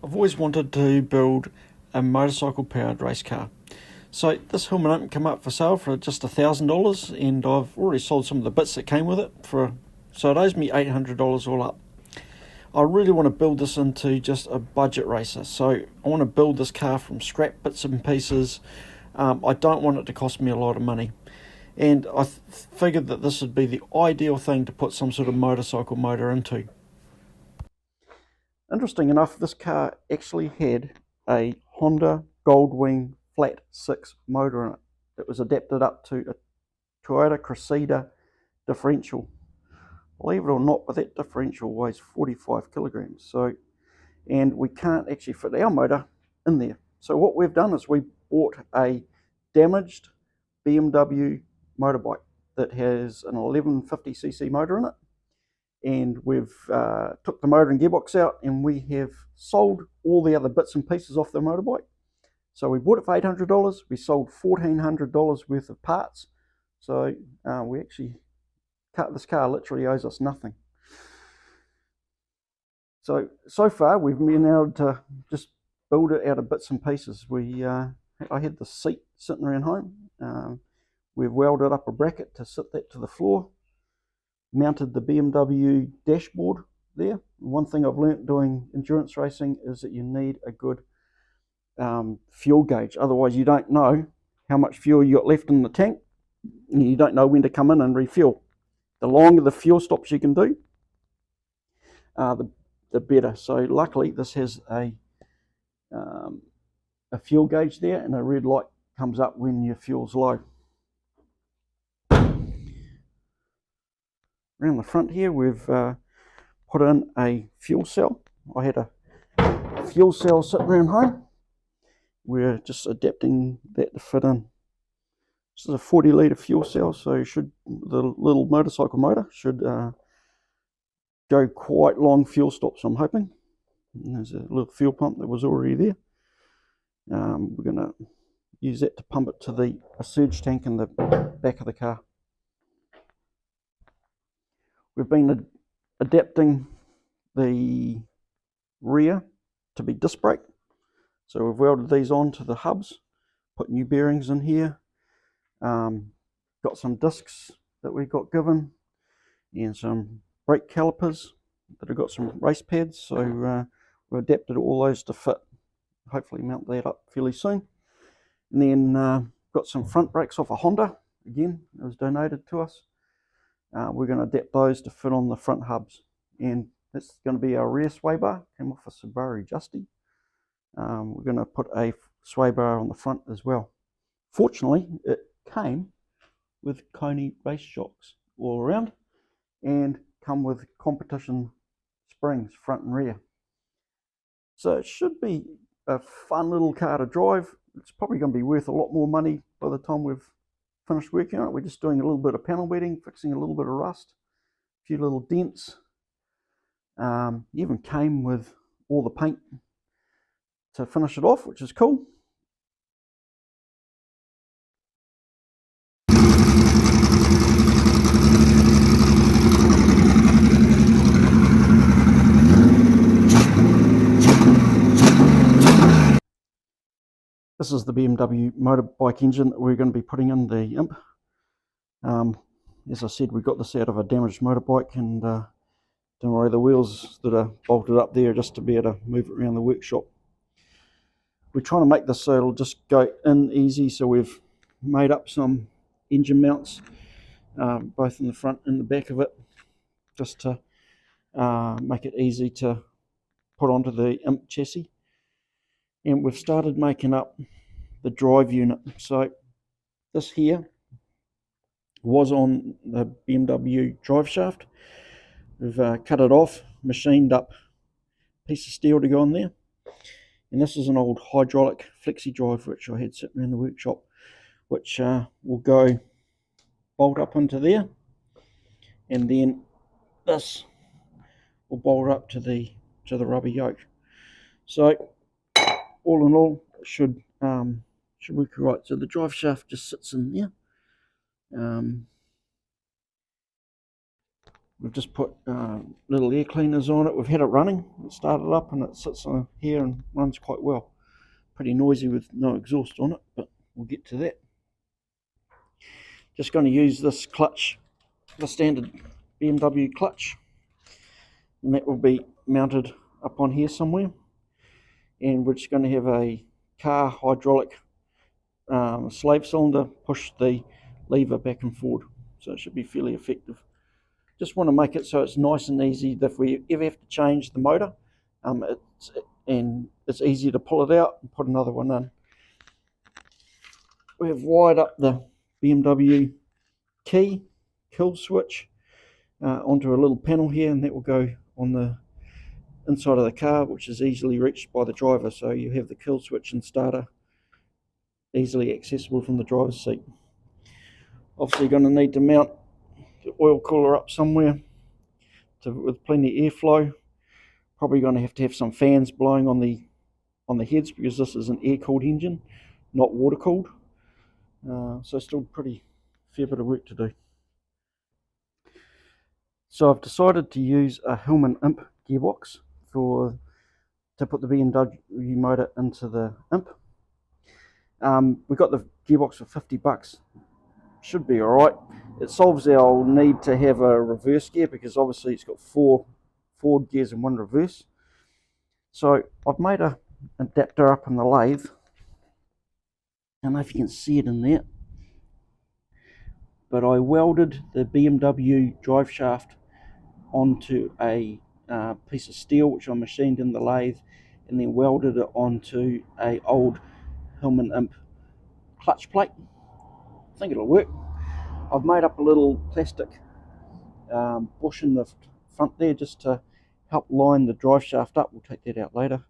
I've always wanted to build a motorcycle powered race car. So this Hillman Imp came up for sale for just $1,000, and I've already sold some of the bits that came with it so it owes me $800 all up. I really want to build this into just a budget racer. So I want to build this car from scrap bits and pieces. I don't want it to cost me a lot of money. And I figured that this would be the ideal thing to put some sort of motorcycle motor into. Interesting enough, this car actually had a Honda Goldwing flat 6 motor in it. It was adapted up to a Toyota Cressida differential. Believe it or not, but that differential weighs 45 kilograms. And we can't actually fit our motor in there. So what we've done is we bought a damaged BMW motorbike that has an 1150cc motor in it. And we've took the motor and gearbox out, and we have sold all the other bits and pieces off the motorbike. So we bought it for $800. We sold $1,400 worth of parts. So we actually this car literally owes us nothing. So far we've been able to just build it out of bits and pieces. I had the seat sitting around home. We've welded up a bracket to sit that to the floor. Mounted the BMW dashboard there. One thing I've learnt doing endurance racing is that you need a good fuel gauge. Otherwise you don't know how much fuel you got left in the tank, and you don't know when to come in and refuel. The longer the fuel stops you can do, the better. So luckily this has a fuel gauge there, and a red light comes up when your fuel's low. Around the front here we've put in a fuel cell. I had a fuel cell sitting around home. We're just adapting that to fit in. This is a 40 litre fuel cell, so the little motorcycle motor should go quite long fuel stops, I'm hoping. And there's a little fuel pump that was already there. We're going to use that to pump it to a surge tank in the back of the car. We've been adapting the rear to be disc brake. So we've welded these onto the hubs, put new bearings in here, got some discs that we got given, and some brake calipers that have got some race pads. So we've adapted all those to fit. Hopefully mount that up fairly soon. And then got some front brakes off a Honda. Again, it was donated to us. We're going to adapt those to fit on the front hubs, and that's going to be our rear sway bar. Came off a Subaru Justy. We're going to put a sway bar on the front as well. Fortunately, it came with Coney race shocks all around, and come with competition springs front and rear. So it should be a fun little car to drive. It's probably going to be worth a lot more money by the time we've finished working on it. We're just doing a little bit of panel beating, fixing a little bit of rust, a few little dents. Even came with all the paint to finish it off, which is cool. This is the BMW motorbike engine that we're going to be putting in the Imp. As I said, we got this out of a damaged motorbike, and don't worry, the wheels that are bolted up there just to be able to move it around the workshop. We're trying to make this so it'll just go in easy, so we've made up some engine mounts, both in the front and the back of it, just to make it easy to put onto the Imp chassis. And we've started making up the drive unit. So this here was on the BMW drive shaft. We've cut it off, machined up a piece of steel to go on there. And this is an old hydraulic flexi drive which I had sitting around the workshop, which will go bolt up into there, and then this will bolt up to the rubber yoke. So all in all, it should work right. So the drive shaft just sits in there. We've just put little air cleaners on it. We've had it running. It started up and it sits on here and runs quite well. Pretty noisy with no exhaust on it, but we'll get to that. Just going to use this clutch, the standard BMW clutch, and that will be mounted up on here somewhere. And we're just going to have a car hydraulic slave cylinder push the lever back and forward, so it should be fairly effective. Just want to make it so it's nice and easy that if we ever have to change the motor, it's easy to pull it out and put another one in. We have wired up the BMW kill switch onto a little panel here, and that will go on the inside of the car, which is easily reached by the driver. So you have the kill switch and starter easily accessible from the driver's seat. Obviously going to need to mount the oil cooler up somewhere with plenty of airflow. Probably going to have some fans blowing on the heads, because this is an air-cooled engine, not water-cooled. So still pretty fair bit of work to do. So I've decided to use a Hillman Imp gearbox to put the BMW motor into the Imp. We got the gearbox for $50. Should be alright. It solves our need to have a reverse gear, because obviously it's got 4 forward gears and 1 reverse. So I've made an adapter up in the lathe. I don't know if you can see it in there, but I welded the BMW drive shaft onto a piece of steel which I machined in the lathe, and then welded it onto a old Hillman Imp clutch plate. I think it'll work. I've made up a little plastic bush in the front there just to help line the drive shaft up. We'll take that out later.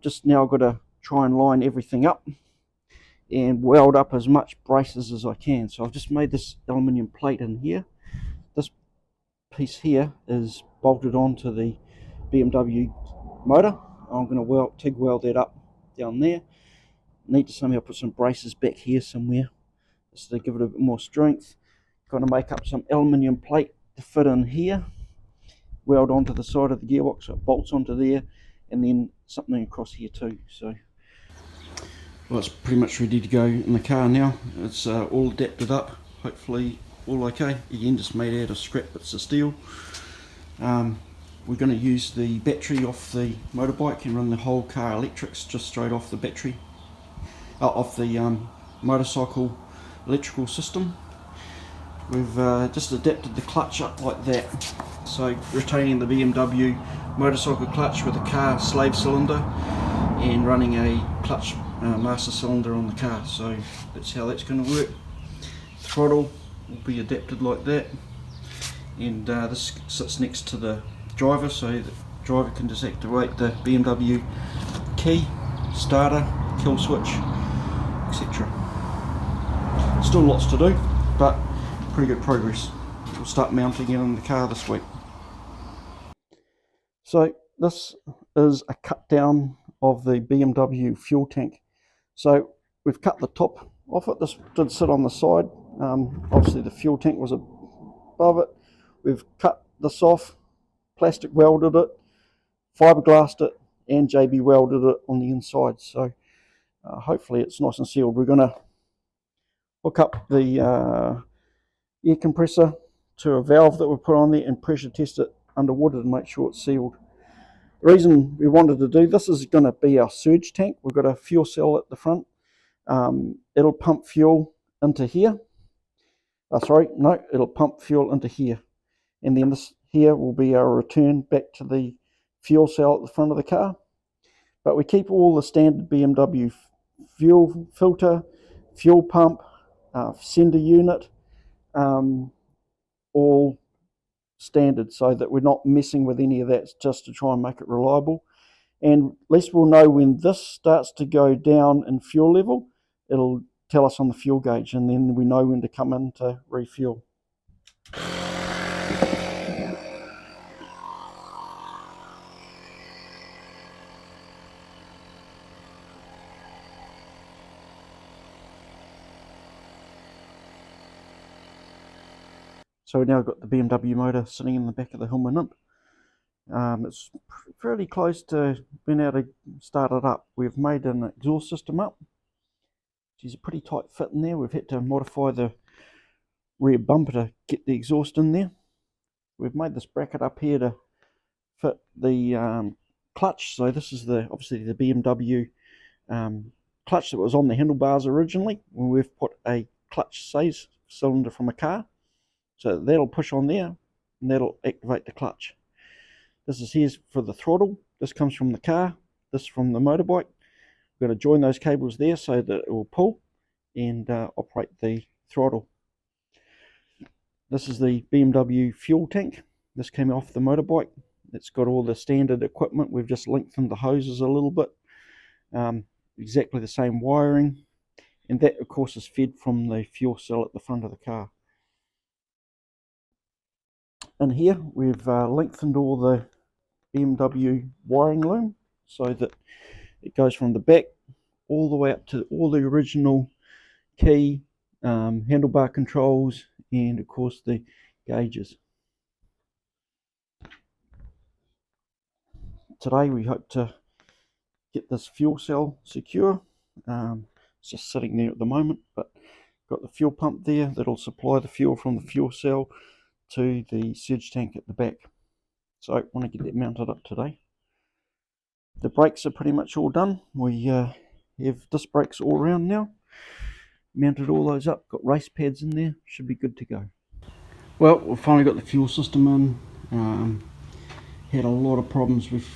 Just now I've got to try and line everything up and weld up as much braces as I can. So I've just made this aluminium plate in here. This piece here is bolted onto the BMW motor. I'm going to TIG weld that up down there. Need to somehow put some braces back here somewhere just to give it a bit more strength. Going to make up some aluminium plate to fit in here, weld onto the side of the gearbox so it bolts onto there, and then something across here too. So well, it's pretty much ready to go in the car now. It's all adapted up, hopefully all okay. Again, just made out of scrap bits of steel. We're going to use the battery off the motorbike and run the whole car electrics just straight off the battery, off the motorcycle electrical system. We've just adapted the clutch up like that, so retaining the BMW motorcycle clutch with a car slave cylinder and running a clutch master cylinder on the car. So that's how that's going to work. Throttle will be adapted like that, and this sits next to the driver, so the driver can just activate the BMW key, starter, kill switch, etc. Still lots to do, but pretty good progress. We'll start mounting it in the car this week. So this is a cut down of the BMW fuel tank. So we've cut the top off it. This did sit on the side. Obviously the fuel tank was above it. We've cut this off, plastic welded it, fiberglassed it, and JB welded it on the inside. So hopefully it's nice and sealed. We're going to hook up the air compressor to a valve that we put on there and pressure test it underwater to make sure it's sealed. The reason we wanted to do this is going to be our surge tank. We've got a fuel cell at the front. It'll pump fuel into here. It'll pump fuel into here. And then this here will be our return back to the fuel cell at the front of the car. But we keep all the standard BMW fuel filter, fuel pump, sender unit, all standard, so that we're not messing with any of that, just to try and make it reliable. And at least we'll know when this starts to go down in fuel level, it'll tell us on the fuel gauge, and then we know when to come in to refuel. So we've now got the BMW motor sitting in the back of the Hillman Imp. It's fairly close to being able to start it up. We've made an exhaust system up. It's a pretty tight fit in there. We've had to modify the rear bumper to get the exhaust in there. We've made this bracket up here to fit the clutch. So this is obviously the BMW clutch that was on the handlebars originally, when we've put a clutch save cylinder from a car. So that'll push on there and that'll activate the clutch. This is here for the throttle. This comes from the car, this from the motorbike. We've got to join those cables there so that it will pull and operate the throttle. This is the BMW fuel tank. This came off the motorbike. It's got all the standard equipment. We've just lengthened the hoses a little bit. Exactly the same wiring. And that, of course, is fed from the fuel cell at the front of the car. In here, we've lengthened all the BMW wiring loom so that it goes from the back all the way up to all the original key, handlebar controls, and of course the gauges. Today we hope to get this fuel cell secure. It's just sitting there at the moment, but got the fuel pump there that'll supply the fuel from the fuel cell to the surge tank at the back. So I want to get that mounted up today. The brakes are pretty much all done. We have disc brakes all around now. Mounted all those up, got race pads in there, should be good to go. Well, we've finally got the fuel system in. Had a lot of problems with,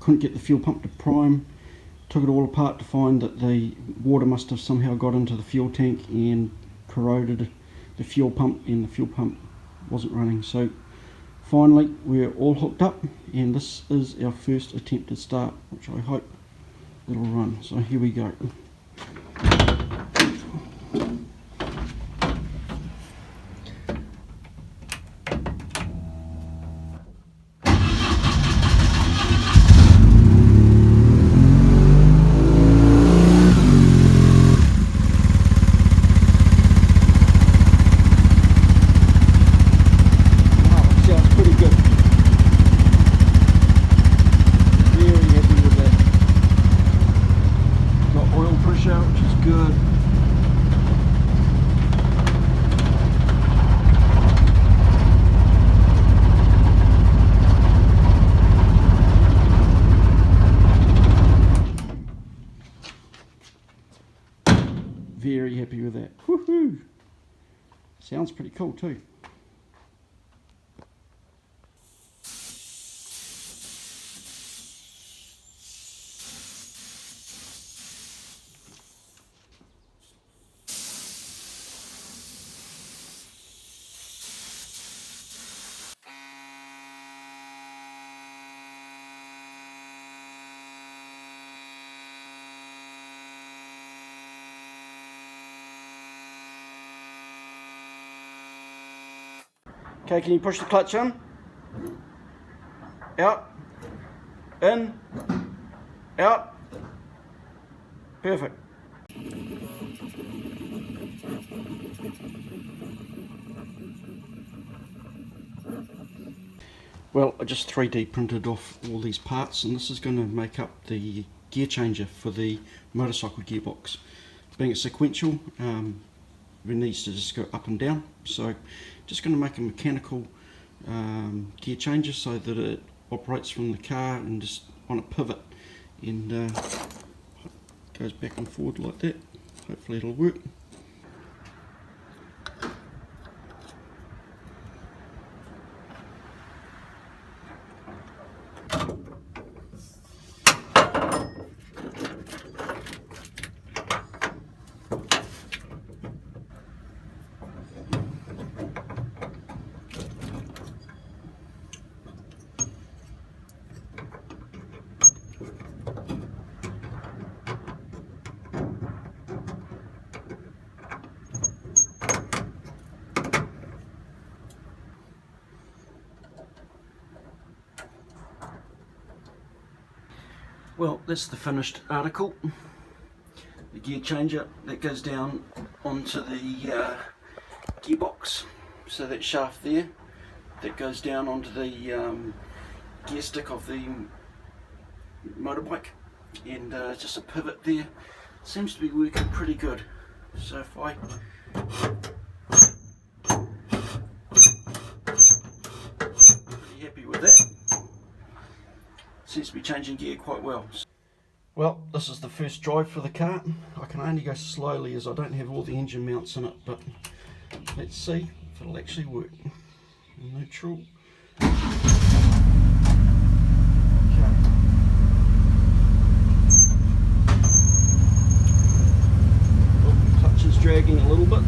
couldn't get the fuel pump to prime. Took it all apart to find that the water must have somehow got into the fuel tank and corroded the fuel pump, and the fuel pump wasn't running. So finally we're all hooked up, and this is our first attempted start, which I hope it'll run. So here we go. Very happy with that. Woohoo! Sounds pretty cool too. Okay, can you push the clutch in? Out. In. Out. Perfect. Well, I just 3D printed off all these parts, and this is going to make up the gear changer for the motorcycle gearbox. Being a sequential, it needs to just go up and down, so just going to make a mechanical gear changer so that it operates from the car and just on a pivot and goes back and forward like that. Hopefully it'll work. Well, that's the finished article. The gear changer that goes down onto the gearbox. so that shaft there that goes down onto the gear stick of the motorbike, and just a pivot there. Seems to be working pretty good. So if I pretty happy with that. Seems to be changing gear quite well. Well, this is the first drive for the car. I can only go slowly as I don't have all the engine mounts in it, but let's see if it'll actually work. Neutral. Okay. Oh, clutch is dragging a little bit.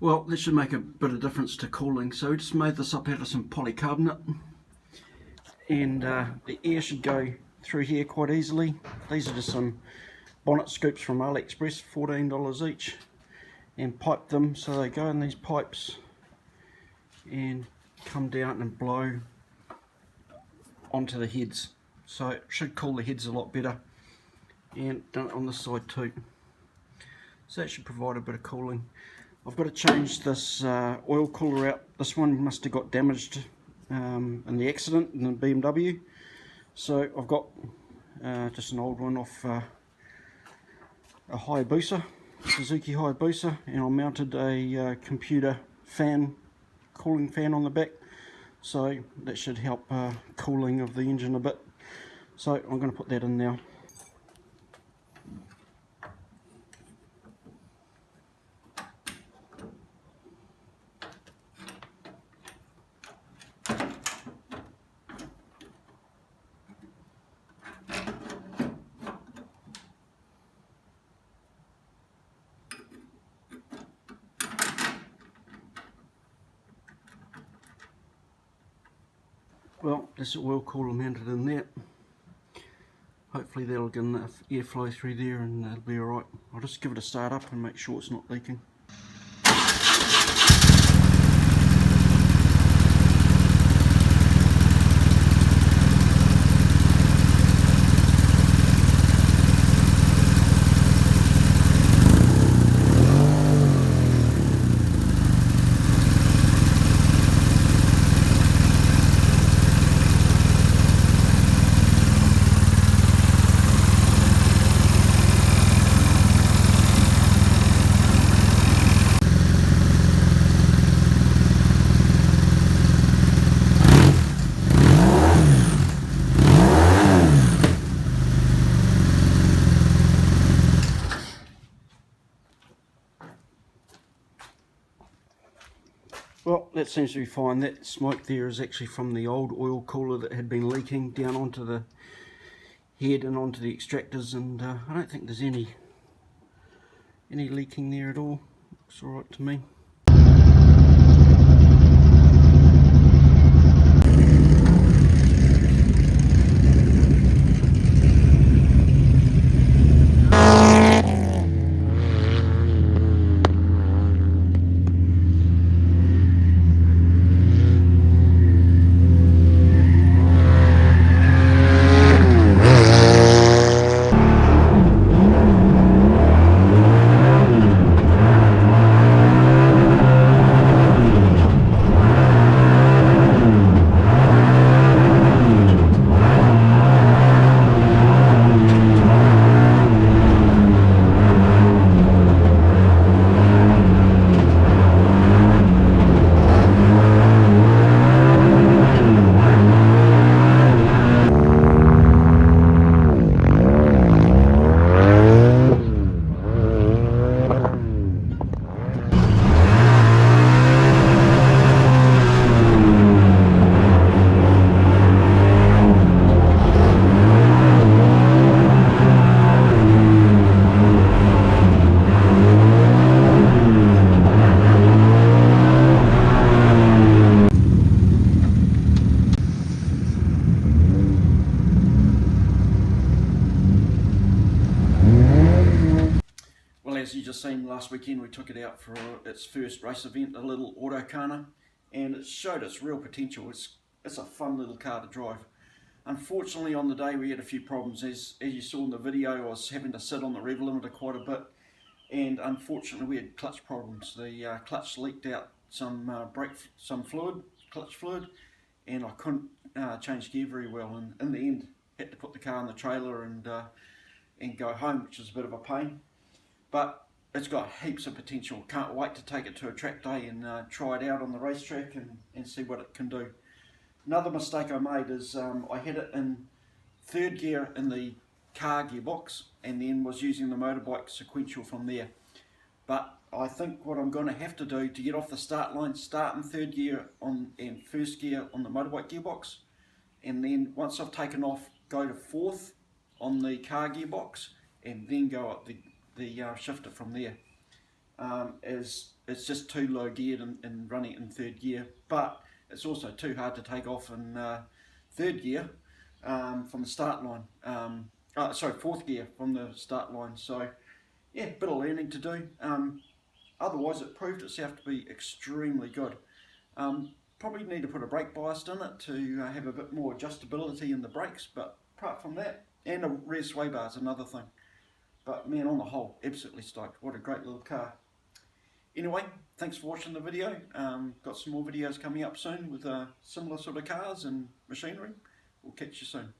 Well, this should make a bit of difference to cooling. So we just made this up out of some polycarbonate, and the air should go through here quite easily. These are just some bonnet scoops from AliExpress, $14 each, and pipe them so they go in these pipes and come down and blow onto the heads. So it should cool the heads a lot better, and done it on this side too. So that should provide a bit of cooling. I've got to change this oil cooler out. This one must have got damaged in the accident in the BMW. So I've got just an old one off a Hayabusa, Suzuki Hayabusa, and I mounted a computer fan, cooling fan on the back. So that should help cooling of the engine a bit. So I'm going to put that in now. Well, this oil cooler mounted in there. Hopefully that'll get enough airflow through there and it'll be alright. I'll just give it a start up and make sure it's not leaking. Well, that seems to be fine. That smoke there is actually from the old oil cooler that had been leaking down onto the head and onto the extractors, and I don't think there's any leaking there at all. Looks alright to me. As you just seen, last weekend we took it out for its first race event, a little autocarner, and it showed its real potential. It's a fun little car to drive. Unfortunately, on the day we had a few problems. As you saw in the video, I was having to sit on the rev limiter quite a bit, and unfortunately we had clutch problems. The clutch leaked out some clutch fluid, and I couldn't change gear very well, and in the end had to put the car in the trailer and go home, which is a bit of a pain. But it's got heaps of potential. Can't wait to take it to a track day and try it out on the racetrack and see what it can do. Another mistake I made is I had it in third gear in the car gearbox and then was using the motorbike sequential from there. But I think what I'm going to have to do to get off the start line, start in third gear and first gear on the motorbike gearbox, and then once I've taken off, go to fourth on the car gearbox and then go up the shifter from there. is it's just too low geared and running it in third gear, but it's also too hard to take off in third gear from the start line. Sorry, fourth gear from the start line. So yeah, bit of learning to do. Otherwise, it proved itself to be extremely good. Probably need to put a brake bias in it to have a bit more adjustability in the brakes, but apart from that, and a rear sway bar is another thing. But man, on the whole, absolutely stoked. What a great little car. Anyway, thanks for watching the video. Got some more videos coming up soon with similar sort of cars and machinery. We'll catch you soon.